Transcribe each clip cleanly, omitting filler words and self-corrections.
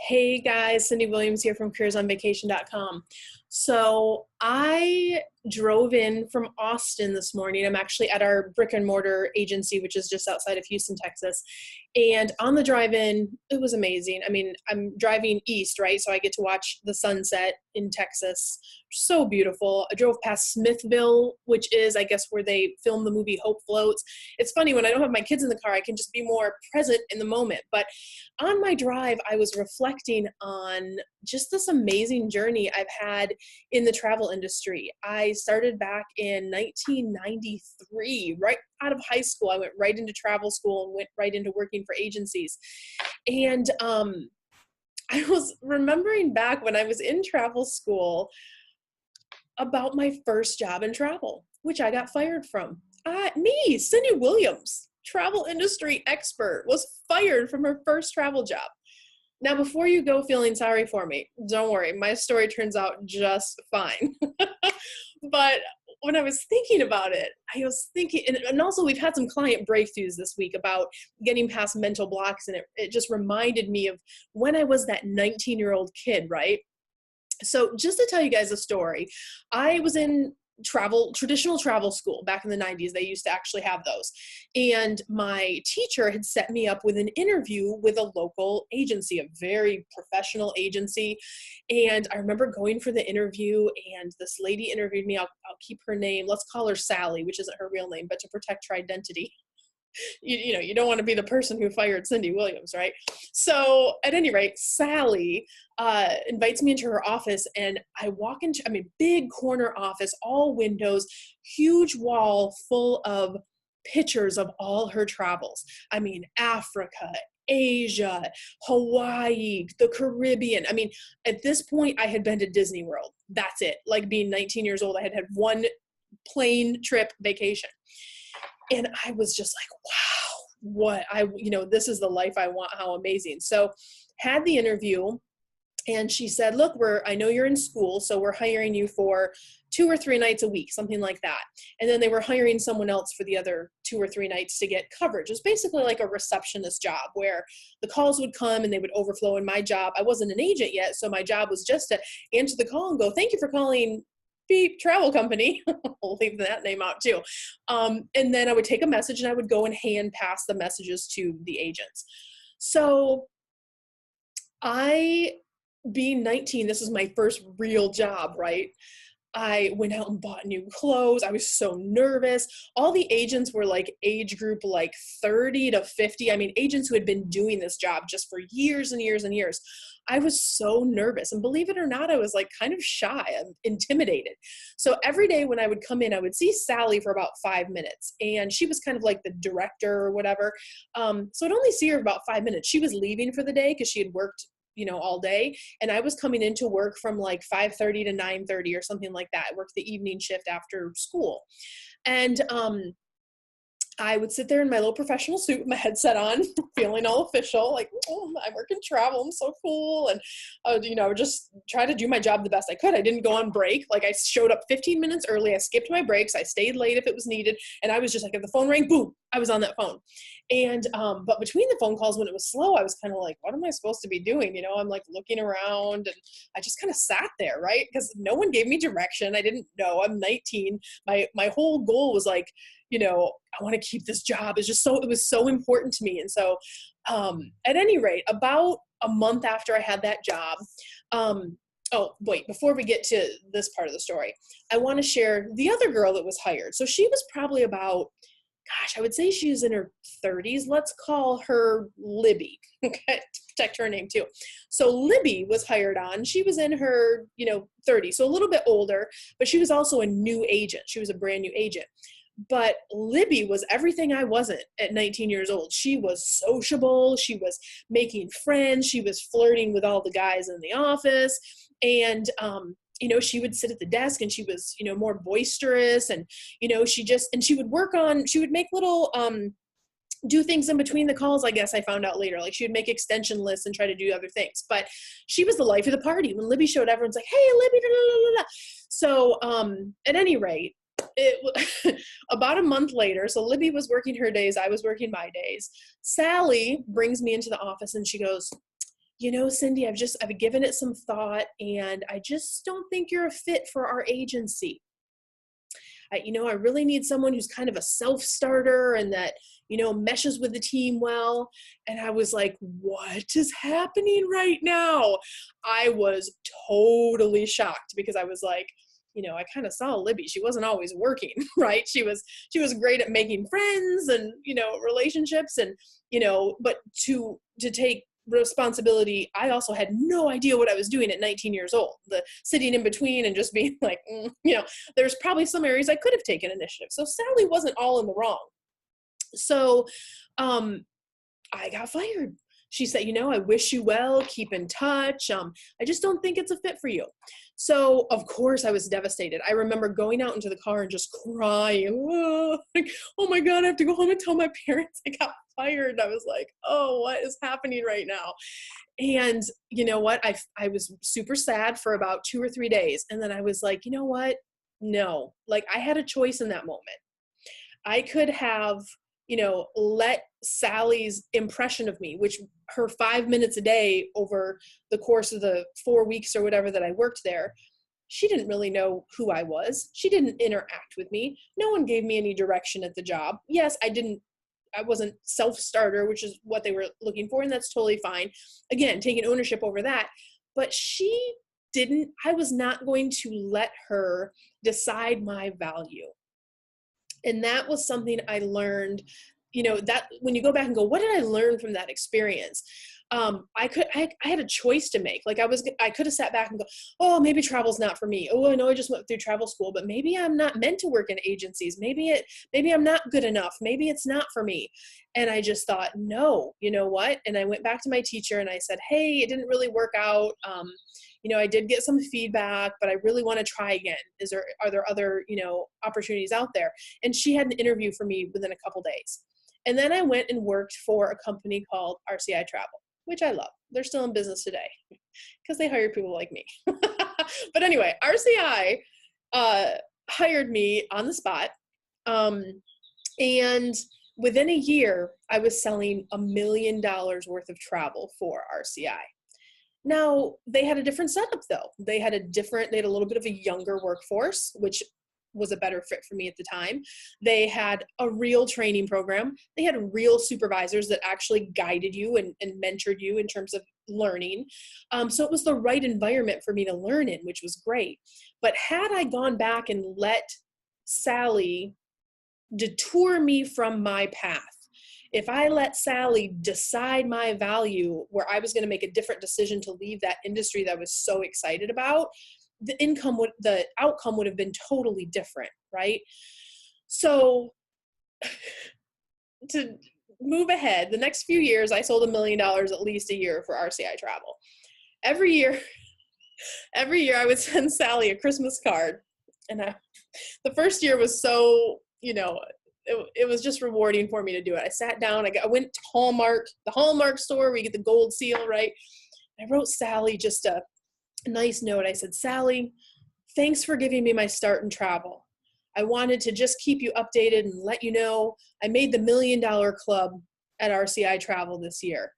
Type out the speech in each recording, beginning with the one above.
Hey guys, Cyndi Williams here from careersonvacation.com. So I drove in from Austin this morning. I'm actually at our brick and mortar agency, which is just outside of Houston, Texas. And on the drive in, it was amazing. I mean, I'm driving east, right? So I get to watch the sunset in Texas. So beautiful. I drove past Smithville, which is, I guess, where they filmed the movie Hope Floats. It's funny, when I don't have my kids in the car, I can just be more present in the moment. But on my drive, I was reflecting on just this amazing journey I've had in the travel industry. I started back in 1993, right out of high school. I went right into travel school and went right into working for agencies. And I was remembering back when I was in travel school about my first job in travel, which I got fired from. Me, Cyndi Williams, travel industry expert, was fired from her first travel job. Now, before you go feeling sorry for me, don't worry, my story turns out just fine. But when I was thinking about it, I was thinking, and also we've had some client breakthroughs this week about getting past mental blocks, and it just reminded me of when I was that 19-year-old kid, right? So just to tell you guys a story, I was in traditional travel school back in the 90s. They used to actually have those. And my teacher had set me up with an interview with a local agency, a very professional agency. And I remember going for the interview, and this lady interviewed me. I'll keep her name. Let's call her Sally, which isn't her real name, but to protect her identity. You don't want to be the person who fired Cyndi Williams, right? So at any rate, Sally invites me into her office, and I walk into, big corner office, all windows, huge wall full of pictures of all her travels. Africa, Asia, Hawaii, the Caribbean. At this point, I had been to Disney World. That's it. Like, being 19 years old, I had had one plane trip vacation. And I was just like, wow, this is the life I want. How amazing. So had the interview, and she said, look, I know you're in school, so we're hiring you for 2 or 3 nights a week, something like that. And then they were hiring someone else for the other 2 or 3 nights to get coverage. It was basically like a receptionist job where the calls would come and they would overflow. And my job, I wasn't an agent yet, so my job was just to answer the call and go, thank you for calling Beep Travel Company. We'll leave that name out too. And then I would take a message and I would go and hand pass the messages to the agents. So being 19, this is my first real job, right? I went out and bought new clothes. I was so nervous. All the agents were like age group, like 30 to 50. Agents who had been doing this job just for years and years and years. I was so nervous. And believe it or not, I was like kind of shy and intimidated. So every day when I would come in, I would see Sally for about 5 minutes. And she was kind of like the director or whatever. So I'd only see her about 5 minutes. She was leaving for the day because she had worked all day. And I was coming into work from like 5:30 to 9:30 or something like that. I worked the evening shift after school. And I would sit there in my little professional suit with my headset on, feeling all official, like, oh, I work in travel, I'm so cool. And, I would just try to do my job the best I could. I didn't go on break. Like, I showed up 15 minutes early. I skipped my breaks. I stayed late if it was needed. And I was just like, if the phone rang, boom, I was on that phone. And, but between the phone calls, when it was slow, I was kind of like, what am I supposed to be doing? I'm like looking around, and I just kind of sat there, right? Because no one gave me direction. I didn't know. I'm 19. My whole goal was like, I want to keep this job. It was so important to me. And so, at any rate, about a month after I had that job, oh, wait, before we get to this part of the story, I want to share the other girl that was hired. So she was probably about, I would say she was in her 30s. Let's call her Libby, okay, to protect her name too. So Libby was hired on. She was in her, 30s, so a little bit older, but she was also a new agent. She was a brand new agent. But Libby was everything I wasn't at 19 years old. She was sociable. She was making friends. She was flirting with all the guys in the office. And, she would sit at the desk, and she was, more boisterous. And, she would make little, do things in between the calls, I guess I found out later. Like, she would make extension lists and try to do other things. But she was the life of the party. When Libby showed, everyone's like, hey, Libby, da, da, da, da. So at any rate, about a month later, so Libby was working her days, I was working my days. Sally brings me into the office, and she goes, Cyndi, I've given it some thought, and I just don't think you're a fit for our agency. I really need someone who's kind of a self-starter and that, meshes with the team well. And I was like, what is happening right now? I was totally shocked because I was like, I kind of saw Libby. She wasn't always working, right? She was great at making friends and, relationships and, but to take responsibility, I also had no idea what I was doing at 19 years old. The sitting in between and just being like, there's probably some areas I could have taken initiative. So Sally wasn't all in the wrong. So I got fired. She said, I wish you well, keep in touch. I just don't think it's a fit for you. So of course I was devastated. I remember going out into the car and just crying. Oh my God, I have to go home and tell my parents I got fired. I was like, oh, what is happening right now? And you know what? I was super sad for about 2 or 3 days. And then I was like, you know what? No, like I had a choice in that moment. I could have, let Sally's impression of me, which her 5 minutes a day over the course of the 4 weeks or whatever that I worked there, she didn't really know who I was. She didn't interact with me. No one gave me any direction at the job. Yes, I wasn't self-starter, which is what they were looking for, and that's totally fine. Again, taking ownership over that. But I was not going to let her decide my value. And that was something I learned, that when you go back and go, what did I learn from that experience? I had a choice to make. Like I could have sat back and go, oh, maybe travel's not for me. Oh, I know I just went through travel school, but maybe I'm not meant to work in agencies. Maybe I'm not good enough. Maybe it's not for me. And I just thought, no, you know what? And I went back to my teacher and I said, hey, it didn't really work out. I did get some feedback, but I really want to try again. Are there other, opportunities out there? And she had an interview for me within a couple days. And then I went and worked for a company called RCI Travel, which I love. They're still in business today because they hire people like me. But anyway, RCI hired me on the spot. And within a year, I was selling $1 million worth of travel for RCI. Now, they had a different setup though. They had a little bit of a younger workforce, which was a better fit for me at the time. They had a real training program. They had real supervisors that actually guided you and mentored you in terms of learning. So it was the right environment for me to learn in, which was great. But had I gone back and let Sally detour me from my path, if I let Sally decide my value where I was going to make a different decision to leave that industry that I was so excited about, the outcome would have been totally different, right? So to move ahead, the next few years, I sold $1 million at least a year for RCI Travel. Every year I would send Sally a Christmas card. And the first year was so, it was just rewarding for me to do it. I sat down, I went to the Hallmark store where you get the gold seal, right? I wrote Sally just a nice note. I said, Sally, thanks for giving me my start in travel. I wanted to just keep you updated and let you know I made the $1 Million Club at RCI Travel this year.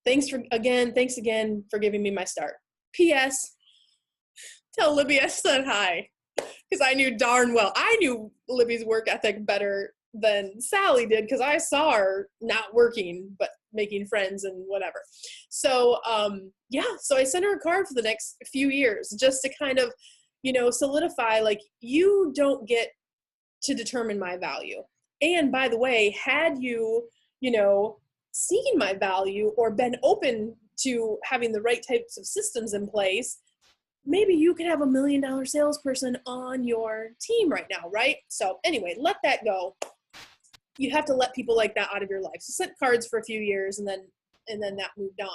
Thanks again for giving me my start. P.S. Tell Libby I said hi, because I knew darn well, I knew Libby's work ethic better than Sally did, because I saw her not working, but making friends and whatever. So, so I sent her a card for the next few years just to kind of, solidify, like, you don't get to determine my value. And by the way, had you, seen my value or been open to having the right types of systems in place, maybe you could have $1 million salesperson on your team right now, right? So anyway, let that go. You have to let people like that out of your life. So sent cards for a few years and then that moved on.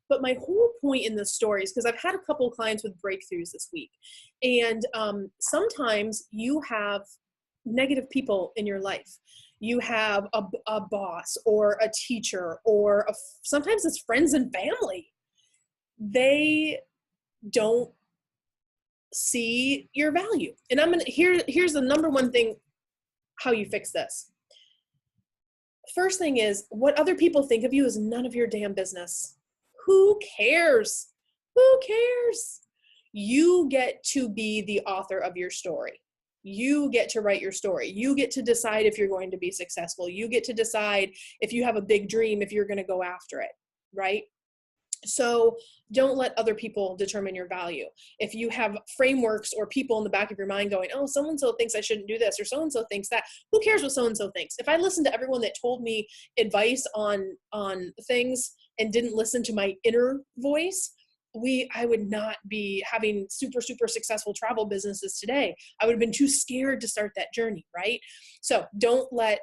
But my whole point in this story is because I've had a couple of clients with breakthroughs this week. And sometimes you have negative people in your life. You have a boss or a teacher or sometimes it's friends and family. They don't see your value. And here's the number one thing, how you fix this. First thing is, what other people think of you is none of your damn business. Who cares? Who cares? You get to be the author of your story. You get to write your story. You get to decide if you're going to be successful. You get to decide if you have a big dream, if you're going to go after it, right? So don't let other people determine your value. If you have frameworks or people in the back of your mind going, oh, so-and-so thinks I shouldn't do this, or so-and-so thinks that, who cares what so-and-so thinks? If I listened to everyone that told me advice on things and didn't listen to my inner voice, I would not be having super, super successful travel businesses today. I would have been too scared to start that journey, right? So don't let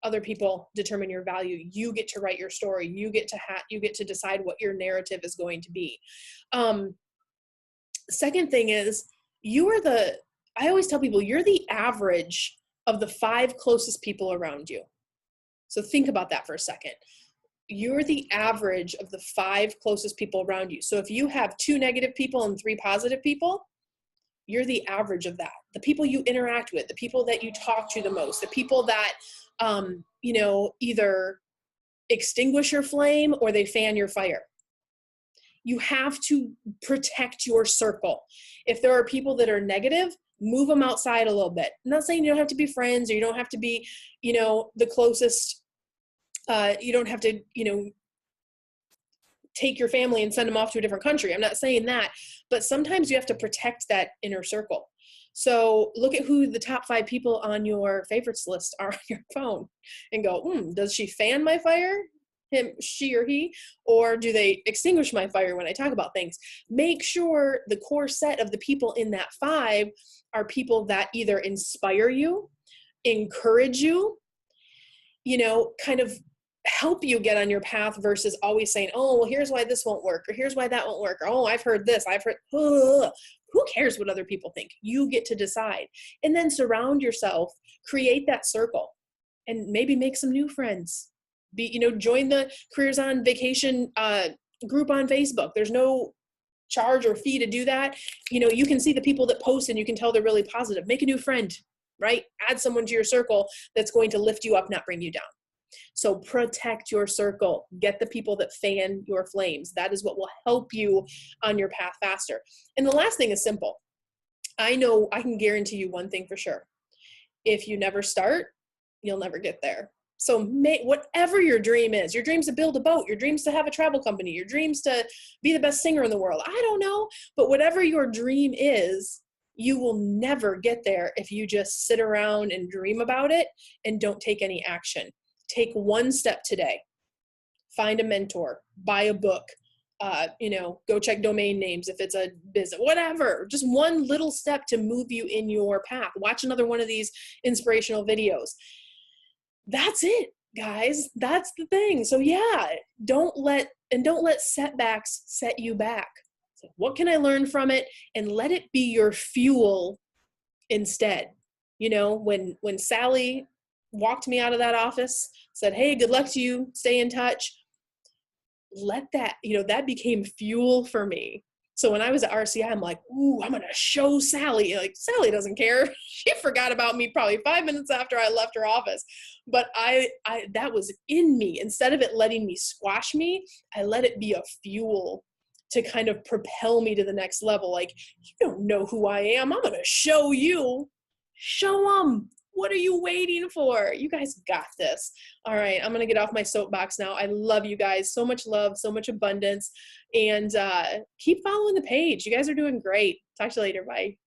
other people determine your value. You get to write your story. You get to decide what your narrative is going to be. Second thing is, I always tell people, you're the average of the 5 closest people around you. So think about that for a second. You're the average of the 5 closest people around you. So if you have 2 negative people and 3 positive people, you're the average of that. The people you interact with, the people that you talk to the most, the people that, either extinguish your flame or they fan your fire. You have to protect your circle. If there are people that are negative, move them outside a little bit. I'm not saying you don't have to be friends, or you don't have to be, the closest. You don't have to, take your family and send them off to a different country. I'm not saying that, but sometimes you have to protect that inner circle. So look at who the top 5 people on your favorites list are on your phone and go, does she fan my fire? Him, she or he, or do they extinguish my fire when I talk about things? Make sure the core set of the people in that 5 are people that either inspire you, encourage you, kind of help you get on your path, versus always saying, oh, well, here's why this won't work, or here's why that won't work, or oh, I've heard this, who cares what other people think? You get to decide. And then surround yourself, create that circle, and maybe make some new friends. Join the Careers on Vacation group on Facebook. There's no charge or fee to do that. You can see the people that post and you can tell they're really positive. Make a new friend, right? Add someone to your circle that's going to lift you up, not bring you down. So protect your circle. Get the people that fan your flames. That is what will help you on your path faster. And the last thing is simple. I know I can guarantee you one thing for sure. If you never start, you'll never get there. So whatever your dream is, your dream's to build a boat, your dream's to have a travel company, your dream's to be the best singer in the world. I don't know. But whatever your dream is, you will never get there if you just sit around and dream about it and don't take any action. Take one step today. Find a mentor, buy a book, go check domain names if it's a business, whatever. Just one little step to move you in your path. Watch another one of these inspirational videos. That's it, guys. That's the thing. So yeah, don't let setbacks set you back. So what can I learn from it? And let it be your fuel instead. When Sally walked me out of that office, said, hey, good luck to you, stay in touch. Let that, that became fuel for me. So when I was at RCI, I'm like, ooh, I'm going to show Sally. Like, Sally doesn't care. She forgot about me probably 5 minutes after I left her office. But that was in me. Instead of it letting me squash me, I let it be a fuel to kind of propel me to the next level. Like, you don't know who I am. I'm going to show you. Show them. What are you waiting for? You guys got this. All right, I'm going to get off my soapbox now. I love you guys. So much love, so much abundance. And keep following the page. You guys are doing great. Talk to you later. Bye.